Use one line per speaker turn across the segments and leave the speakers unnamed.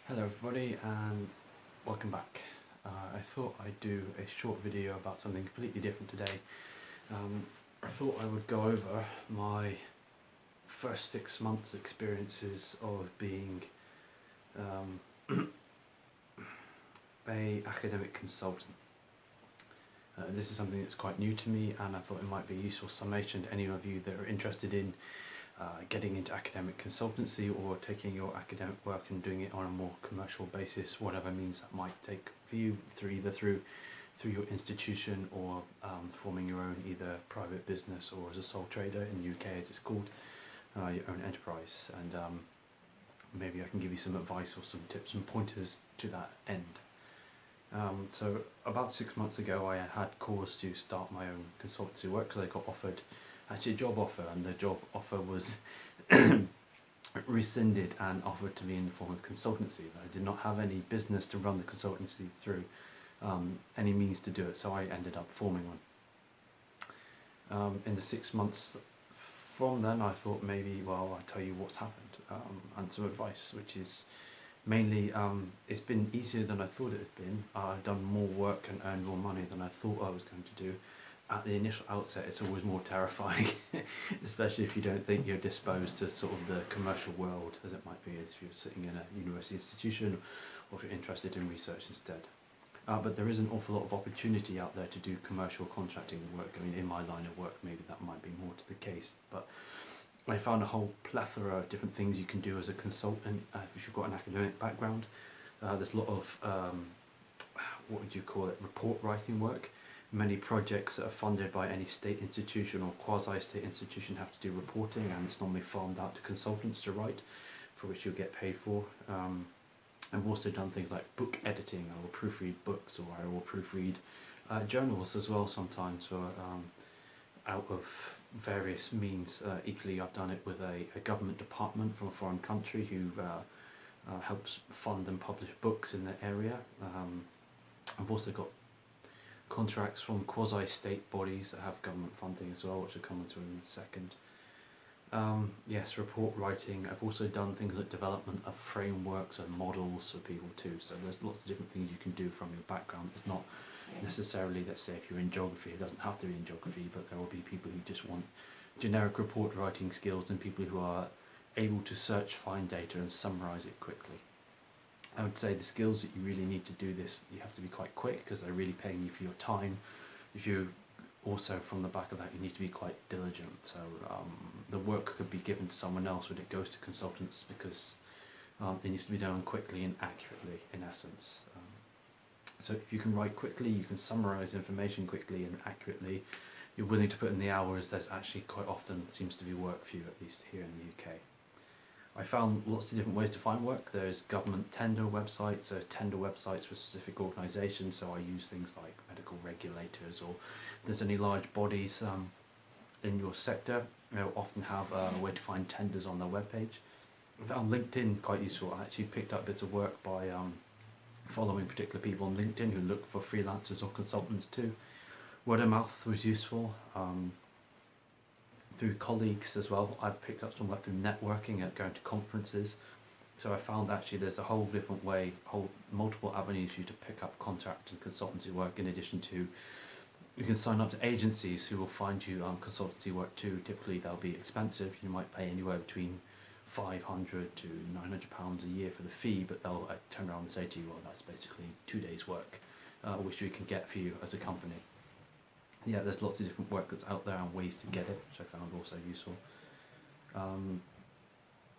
Hello everybody and welcome back. I thought I'd do a short video about something completely different today. I thought I would go over my first 6 months experiences of being a academic consultant. This is something that's quite new to me, and I thought it might be a useful summation to any of you that are interested in getting into academic consultancy or taking your academic work and doing it on a more commercial basis, whatever means that might take for you, through your institution or forming your own either private business or as a sole trader in the UK as it's called, your own enterprise. And maybe I can give you some advice or some tips and pointers to that end. So about 6 months ago I had cause to start my own consultancy work because I got offered actually a job offer, and the job offer was rescinded and offered to me in the form of consultancy. I did not have any business to run the consultancy through, any means to do it, so I ended up forming one. In the 6 months from then I thought maybe, well, I'll tell you what's happened, and some advice, which is mainly it's been easier than I thought it had been. I've done more work and earned more money than I thought I was going to do. At the initial outset it's always more terrifying, especially if you don't think you're disposed to sort of the commercial world as it might be as if you're sitting in a university institution, or if you're interested in research instead. But there is an awful lot of opportunity out there to do commercial contracting work. I mean, in my line of work maybe that might be more to the case, but I found a whole plethora of different things you can do as a consultant if you've got an academic background. There's a lot of, what would you call it, report writing work. Many projects that are funded by any state institution or quasi-state institution have to do reporting, and it's normally farmed out to consultants to write, for which you'll get paid for. I've also done things like book editing. I will proofread books, or I will proofread journals as well sometimes, for out of various means. Equally, I've done it with a government department from a foreign country who helps fund and publish books in the area. I've also got contracts from quasi-state bodies that have government funding as well, which I'll come into in a second. Yes, report writing. I've also done things like development of frameworks and models for people too, so there's lots of different things you can do from your background. It's not necessarily, let's say if you're in geography, it doesn't have to be in geography, but there will be people who just want generic report writing skills and people who are able to search, find data and summarize it quickly. I would say the skills that you really need to do this, you have to be quite quick because they're really paying you for your time. If you also, from the back of that, you need to be quite diligent. So the work could be given to someone else, but it goes to consultants because it needs to be done quickly and accurately, in essence. So if you can write quickly, you can summarize information quickly and accurately, you're willing to put in the hours, there's actually quite often seems to be work for you, at least here in the UK. I found lots of different ways to find work. There's government tender websites, so tender websites for specific organisations, so I use things like medical regulators, or if there's any large bodies in your sector, they'll often have a way to find tenders on their webpage. I found LinkedIn quite useful. I actually picked up bits of work by following particular people on LinkedIn who look for freelancers or consultants too. Word of mouth was useful. Through colleagues as well, I've picked up some work through networking and going to conferences. So I found actually there's a whole different way, multiple avenues for you to pick up contract and consultancy work, in addition to you can sign up to agencies who will find you consultancy work too. Typically they'll be expensive. You might pay anywhere between £500 to £900 a year for the fee, but they'll turn around and say to you, well, that's basically 2 days work, which we can get for you as a company. Yeah, there's lots of different work that's out there and ways to get it, which I found also useful.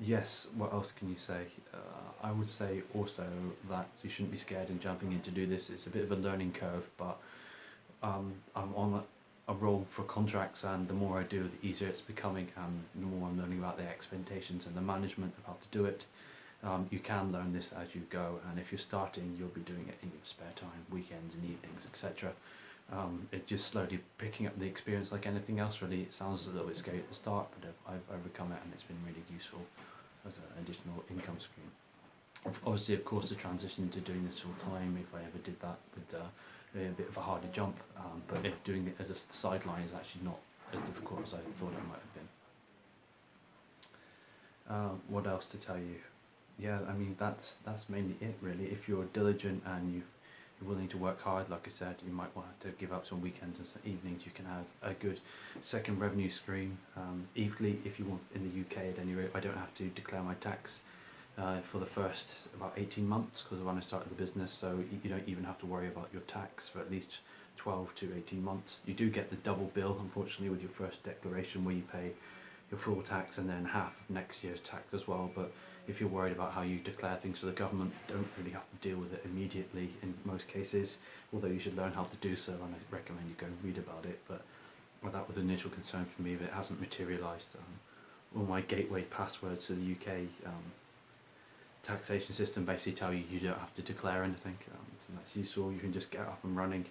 Yes, what else can you say? I would say also that you shouldn't be scared in jumping in to do this. It's a bit of a learning curve, but I'm on a roll for contracts, and the more I do, the easier it's becoming, and the more I'm learning about the expectations and the management of how to do it. You can learn this as you go, and if you're starting, you'll be doing it in your spare time, weekends and evenings, etc. It's just slowly picking up the experience like anything else really. It sounds a little bit scary at the start, but I've overcome it, and it's been really useful as an additional income stream. Obviously, of course, the transition to doing this full time, if I ever did that, would be a bit of a harder jump, but if doing it as a sideline is actually not as difficult as I thought it might have been. What else to tell you? Yeah, I mean that's mainly it really. If you're diligent and you're willing to work hard, like I said, you might want to give up some weekends and some evenings. You can have a good second revenue stream. Equally, if you want in the UK at any rate, I don't have to declare my tax for the first about 18 months because when I started the business, so you don't even have to worry about your tax for at least 12 to 18 months. You do get the double bill, unfortunately, with your first declaration where you pay your full tax and then half of next year's tax as well. But if you're worried about how you declare things to the government, you don't really have to deal with it immediately in most cases, although you should learn how to do so, and I recommend you go and read about it. But well, that was an initial concern for me, but it hasn't materialised. All my gateway passwords to the UK taxation system basically tell you you don't have to declare anything, so that's useful. You can just get up and running.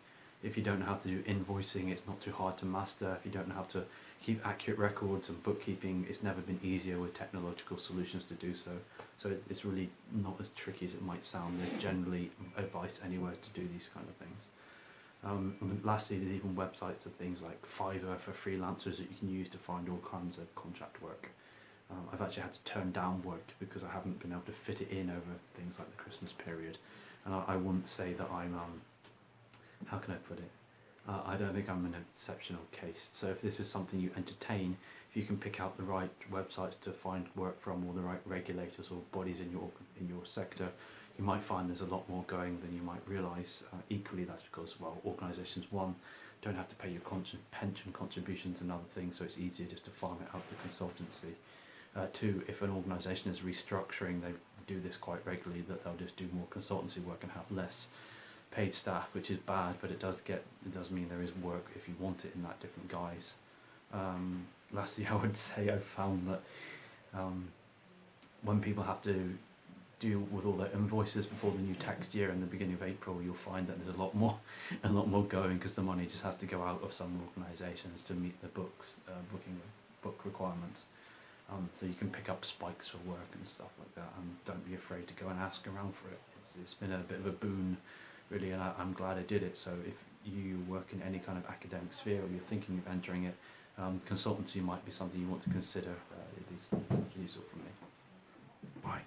If you don't know how to do invoicing, it's not too hard to master. If you don't know how to keep accurate records and bookkeeping, it's never been easier with technological solutions to do so. So it's really not as tricky as it might sound. There's generally advice anywhere to do these kind of things. And lastly, there's even websites of things like Fiverr for freelancers that you can use to find all kinds of contract work. I've actually had to turn down work because I haven't been able to fit it in over things like the Christmas period. And I wouldn't say that I'm, how can I put it? I don't think I'm an exceptional case. So if this is something you entertain, if you can pick out the right websites to find work from or the right regulators or bodies in your sector, you might find there's a lot more going than you might realise. Equally, that's because, well, organisations, one, don't have to pay your pension contributions and other things, so it's easier just to farm it out to consultancy. Two, if an organisation is restructuring, they do this quite regularly, that they'll just do more consultancy work and have less paid staff, which is bad, but it does mean there is work if you want it in that different guise. Lastly, I would say I've found that when people have to deal with all their invoices before the new tax year in the beginning of April, you'll find that there's a lot more going because the money just has to go out of some organisations to meet the book requirements. So you can pick up spikes for work and stuff like that, and don't be afraid to go and ask around for it. It's been a bit of a boon, really, and I'm glad I did it. So if you work in any kind of academic sphere or you're thinking of entering it, consultancy might be something you want to consider. It is useful for me. Bye.